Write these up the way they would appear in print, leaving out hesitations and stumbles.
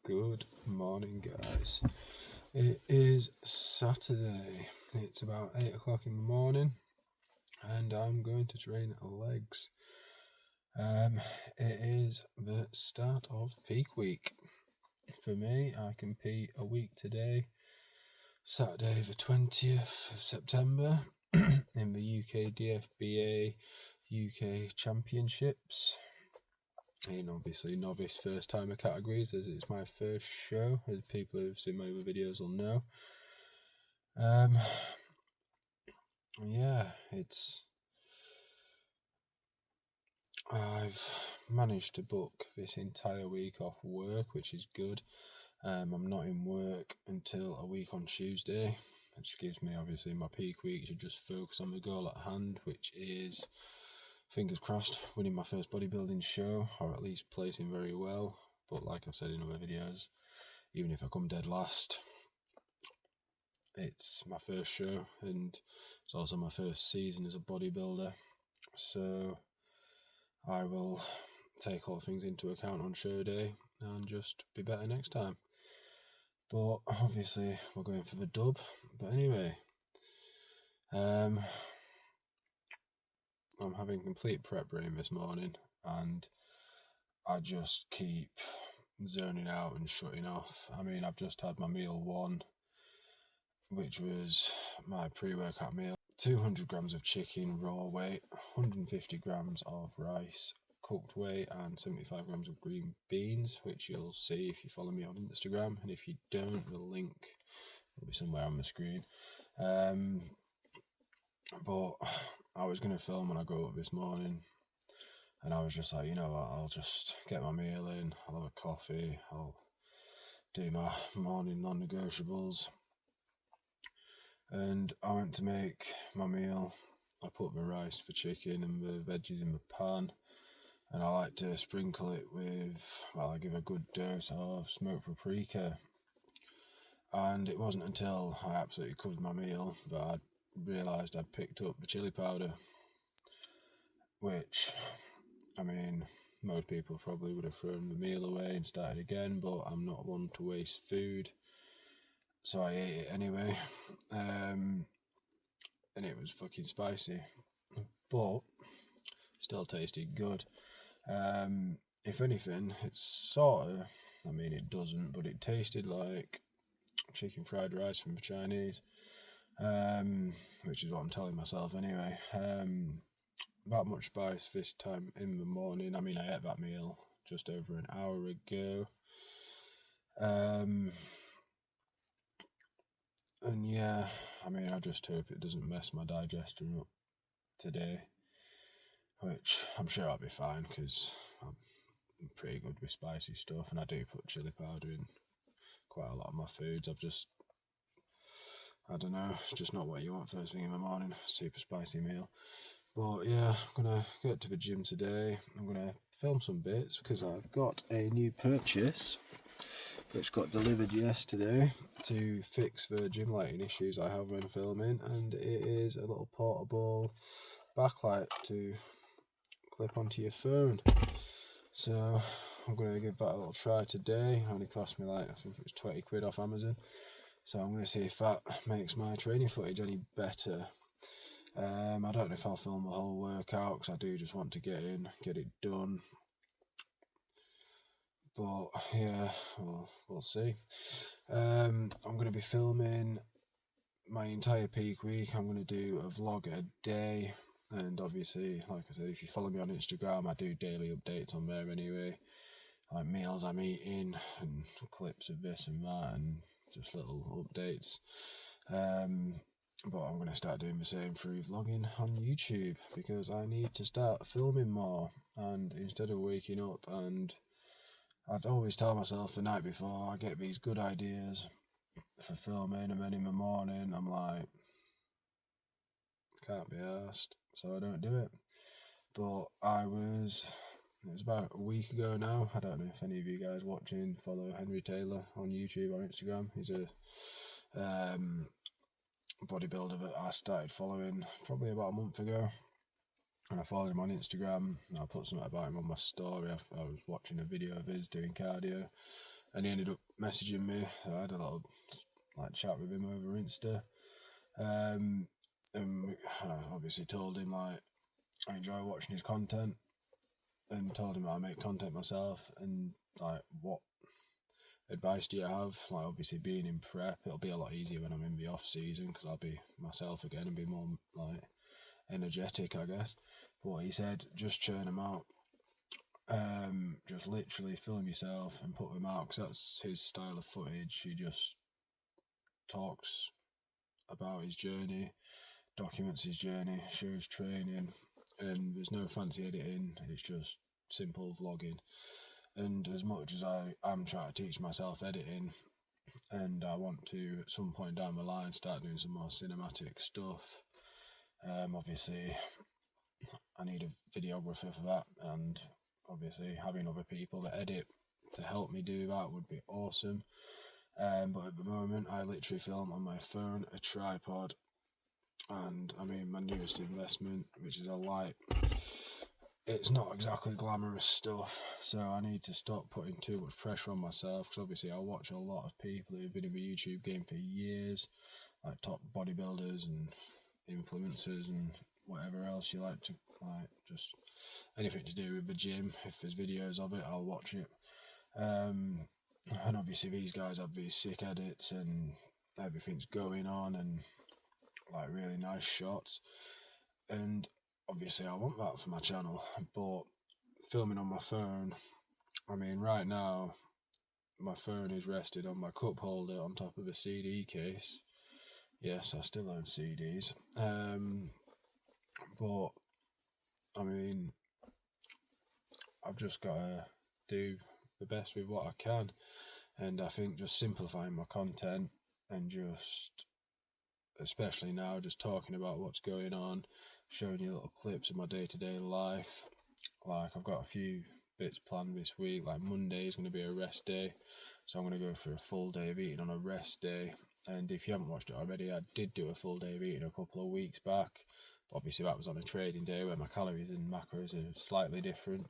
Good morning, guys. It is Saturday. It's about 8 o'clock in the morning and I'm going to train legs. It is the start of peak week. For me, I compete a week today, Saturday the 20th of September in the UKDFBA UK Championships. In obviously novice first timer categories, as it's my first show, as people who've seen my other videos will know. I've managed to book this entire week off work, which is good. I'm not in work until a week on Tuesday, which gives me obviously my peak week to just focus on the goal at hand, which is, fingers crossed, winning my first bodybuilding show, or at least placing very well. But like I've said in other videos, even if I come dead last, it's my first show and it's also my first season as a bodybuilder. So I will take all things into account on show day and just be better next time. But obviously we're going for the dub. But anyway, I'm having complete prep brain this morning and I just keep zoning out and shutting off. I mean, I've just had my meal one, which was my pre-workout meal. 200 grams of chicken raw weight, 150 grams of rice cooked weight, and 75 grams of green beans, which you'll see if you follow me on Instagram, and if you don't, the link will be somewhere on the screen. But I was going to film when I got up this morning, and I was just like, you know what, I'll just get my meal in, I'll have a coffee, I'll do my morning non-negotiables. And I went to make my meal. I put the rice, the chicken and the veggies in the pan, and I like to sprinkle it with, well, I give a good dose of smoked paprika. And it wasn't until I absolutely covered my meal that I realised I'd picked up the chili powder, which, I mean, most people probably would have thrown the meal away and started again, but I'm not one to waste food. So I ate it anyway, and it was fucking spicy, but still tasted good. If anything, it's sort of, I mean it doesn't, but it tasted like chicken fried rice from the Chinese, which is what I'm telling myself anyway. That much spice this time in the morning. I mean, I ate that meal just over an hour ago. And yeah, I mean, I just hope it doesn't mess my digestion up today, which I'm sure I'll be fine because I'm pretty good with spicy stuff, and I do put chili powder in quite a lot of my foods. I don't know, it's just not what you want first thing in the morning, super spicy meal. But yeah, I'm going to get to the gym today. I'm going to film some bits because I've got a new purchase which got delivered yesterday to fix the gym lighting issues I have when filming, and it is a little portable backlight to clip onto your phone. So I'm going to give that a little try today. It only cost me like, I think it was 20 quid off Amazon. So I'm going to see if that makes my training footage any better. I don't know if I'll film the whole workout because I do just want to get it done. But yeah, we'll see. I'm going to be filming my entire peak week. I'm going to do a vlog a day. And obviously, like I said, if you follow me on Instagram, I do daily updates on there anyway. Like meals I'm eating and clips of this and that and just little updates. But I'm going to start doing the same through vlogging on YouTube because I need to start filming more. And instead of waking up, and I'd always tell myself the night before, I get these good ideas for filming, and then in the morning I'm like, can't be arsed, so I don't do it. But it was about a week ago now. I don't know if any of you guys watching follow Henry Taylor on YouTube or Instagram. He's a bodybuilder that I started following probably about a month ago, and I followed him on Instagram. I put something about him on my story. I was watching a video of his doing cardio, and he ended up messaging me. So I had a little like chat with him over Insta. And I obviously told him like I enjoy watching his content, and told him I make content myself, and like what advice do you have? Like obviously being in prep, it'll be a lot easier when I'm in the off season because I'll be myself again and be more like energetic, I guess. But he said just churn them out. Just literally film yourself and put them out, because that's his style of footage. He just talks about his journey, documents his journey, shows training, and there's no fancy editing. It's just simple vlogging. And as much as I'm trying to teach myself editing, and I want to at some point down the line start doing some more cinematic stuff, obviously I need a videographer for that, and obviously having other people that edit to help me do that would be awesome. But at the moment I literally film on my phone, a tripod, and I mean my newest investment, which is a light. It's not exactly glamorous stuff, so I need to stop putting too much pressure on myself, because obviously I watch a lot of people who've been in the YouTube game for years, like top bodybuilders and influencers and whatever else you like to, like just anything to do with the gym. If there's videos of it, I'll watch it. And obviously these guys have these sick edits and everything's going on and like really nice shots, and obviously I want that for my channel. But filming on my phone, I mean right now my phone is rested on my cup holder on top of a CD case. Yes, I still own CDs. But I mean I've just got to do the best with what I can, and I think just simplifying my content and just, especially now, just talking about what's going on, showing you little clips of my day-to-day life. Like I've got a few bits planned this week, like Monday is going to be a rest day, so I'm going to go for a full day of eating on a rest day. And if you haven't watched it already, I did do a full day of eating a couple of weeks back. Obviously that was on a trading day where my calories and macros are slightly different.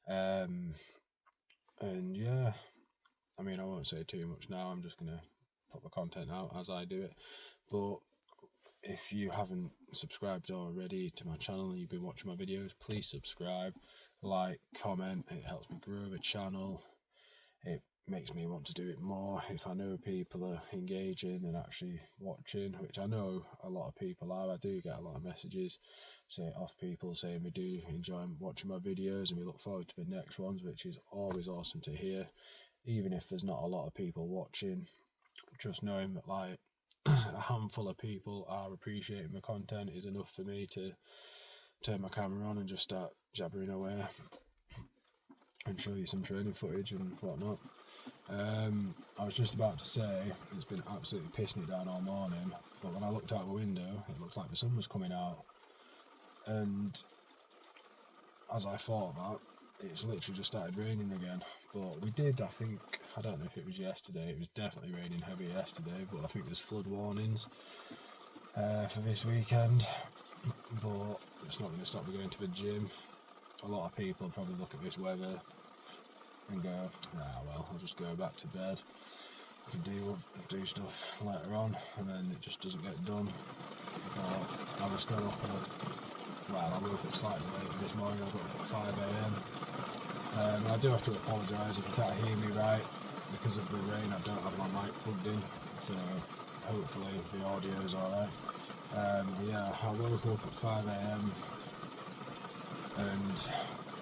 And yeah, I mean I won't say too much now, I'm just going to put the content out as I do it. But if you haven't subscribed already to my channel and you've been watching my videos, please subscribe, like, comment. It helps me grow the channel. It makes me want to do it more if I know people are engaging and actually watching, which I know a lot of people are. I do get a lot of messages off people saying we do enjoy watching my videos and we look forward to the next ones, which is always awesome to hear. Even if there's not a lot of people watching, just knowing that like a handful of people are appreciating the content is enough for me to turn my camera on and just start jabbering away and show you some training footage and whatnot. I was just about to say it's been absolutely pissing it down all morning, but when I looked out the window it looked like the sun was coming out, and as I thought that, it's literally just started raining again. But we did, I don't know if it was yesterday, it was definitely raining heavy yesterday, but I think there's flood warnings for this weekend. But it's not going to stop me going to the gym. A lot of people probably look at this weather and go, well, I'll just go back to bed. I can do stuff later on, and then it just doesn't get done. But I was still up I woke up slightly later this morning. I got up at 5 AM. I do have to apologise if you can't hear me right. Because of the rain, I don't have my mic plugged in, so hopefully the audio is alright. Yeah, I woke up at 5 AM, and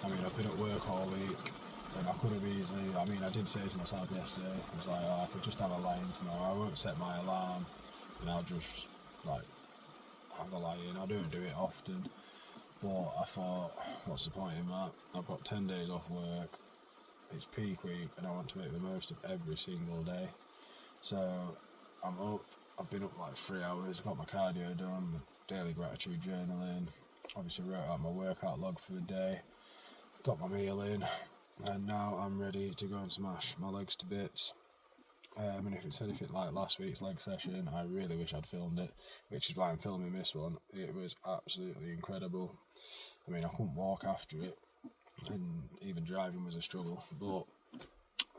I mean I've been at work all week, and I could have easily, I did say to myself yesterday, I was like, I could just have a lie-in tomorrow. I won't set my alarm, and I'll just like have a lie-in. I don't do it often, but I thought, what's the point in that? I've got 10 days off work, it's peak week, and I want to make the most of every single day. So I'm up, I've been up like 3 hours, got my cardio done, daily gratitude journaling, obviously wrote out my workout log for the day, got my meal in, and now I'm ready to go and smash my legs to bits. And if it's anything like last week's leg session, I really wish I'd filmed it, which is why I'm filming this one. It was absolutely incredible. I couldn't walk after it, and even driving was a struggle, but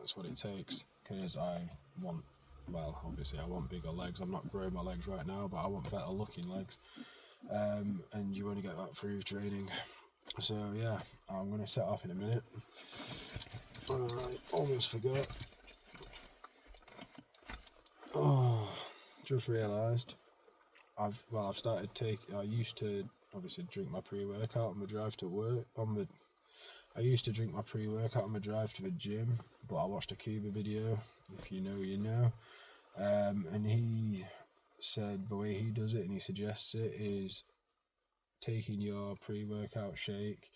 that's what it takes, because I want, well, obviously I want bigger legs. I'm not growing my legs right now, but I want better looking legs, and you only get that through training. So yeah, I'm going to set off in a minute. I almost forgot. Oh, just realised I've started I used to obviously drink my pre-workout on my drive to work. I used to drink my pre-workout on my drive to the gym, but I watched a Cuba video. If you know, you know. And he said the way he does it, and he suggests it, is taking your pre-workout shake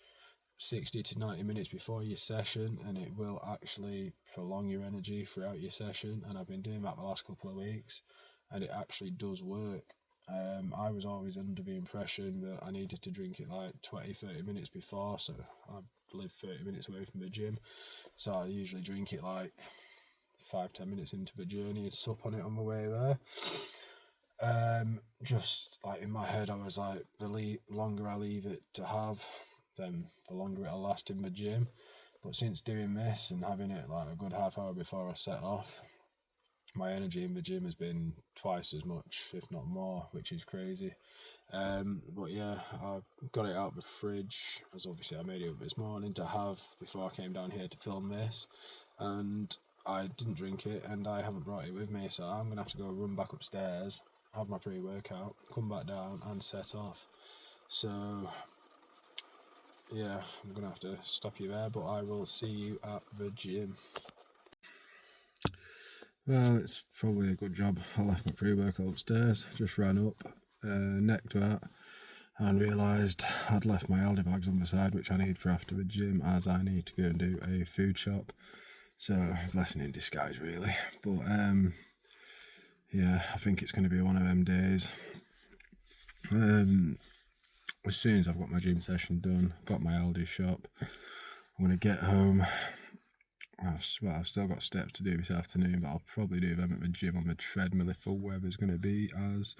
60 to 90 minutes before your session, and it will actually prolong your energy throughout your session. And I've been doing that the last couple of weeks, and it actually does work. I was always under the impression that I needed to drink it like 20-30 minutes before, so I live 30 minutes away from the gym, so I usually drink it like 5-10 minutes into the journey and sup on it on my way there. Just like in my head I was like, the longer I leave it to have, then the longer it'll last in the gym. But since doing this and having it like a good half hour before I set off, my energy in the gym has been twice as much, if not more, which is crazy. But yeah, I got it out of the fridge, as obviously I made it up this morning to have before I came down here to film this, and I didn't drink it, and I haven't brought it with me, so I'm going to have to go run back upstairs, have my pre-workout, come back down and set off. So yeah, I'm going to have to stop you there, but I will see you at the gym. Well, it's probably a good job I left my pre-workout upstairs. Just ran up, necked that, and realised I'd left my Aldi bags on the side, which I need for after the gym, as I need to go and do a food shop. So, blessing in disguise really. But yeah, I think it's going to be one of them days. As soon as I've got my gym session done, got my Aldi shop, I'm going to get home. I've still got steps to do this afternoon, but I'll probably do them at the gym on the treadmill if the weather's going to be as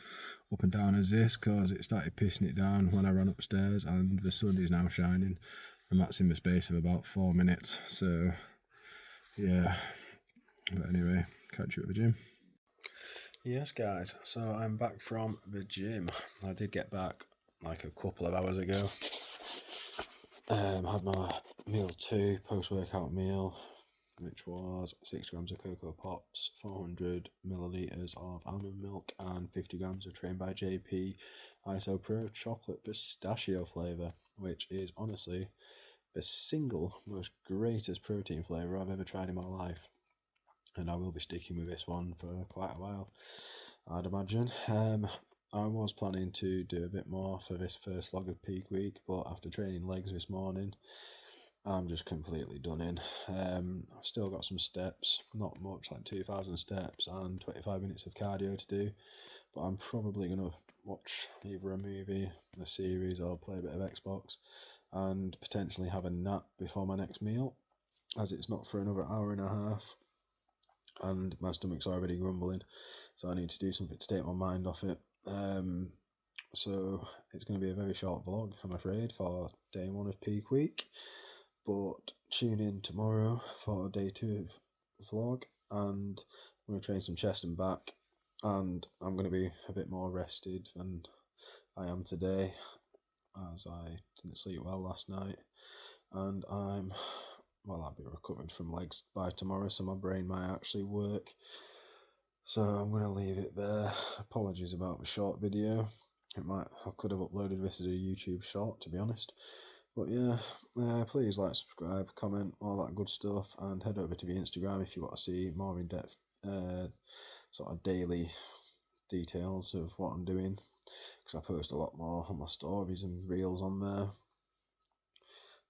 up and down as this, because it started pissing it down when I ran upstairs, and the sun is now shining, and that's in the space of about 4 minutes. So yeah, but anyway, catch you at the gym. Yes guys, so I'm back from the gym. I did get back like a couple of hours ago. Had my meal 2, post-workout meal, which was 6 grams of Cocoa Pops, 400 millilitres of almond milk, and 50 grams of Trained by JP ISO Pro chocolate pistachio flavour, which is honestly the single most greatest protein flavour I've ever tried in my life. And I will be sticking with this one for quite a while, I'd imagine. I was planning to do a bit more for this first vlog of peak week, but after training legs this morning, I'm just completely done in. I've still got some steps, not much, like 2,000 steps and 25 minutes of cardio to do, but I'm probably going to watch either a movie, a series, or play a bit of Xbox, and potentially have a nap before my next meal, as it's not for another hour and a half, and my stomach's already grumbling, so I need to do something to take my mind off it. So it's going to be a very short vlog, I'm afraid, for day 1 of peak week, but tune in tomorrow for day 2 vlog, and I'm going to train some chest and back, and I'm going to be a bit more rested than I am today, as I didn't sleep well last night, and I'll be recovered from legs by tomorrow, so my brain might actually work. So I'm going to leave it there. Apologies about the short video. I could have uploaded this as a YouTube short, to be honest. But yeah, please like, subscribe, comment, all that good stuff, and head over to the Instagram if you want to see more in-depth sort of daily details of what I'm doing, because I post a lot more on my stories and reels on there.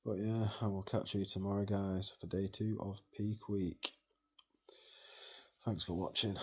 But yeah, I will catch you tomorrow guys for day 2 of peak week. Thanks for watching.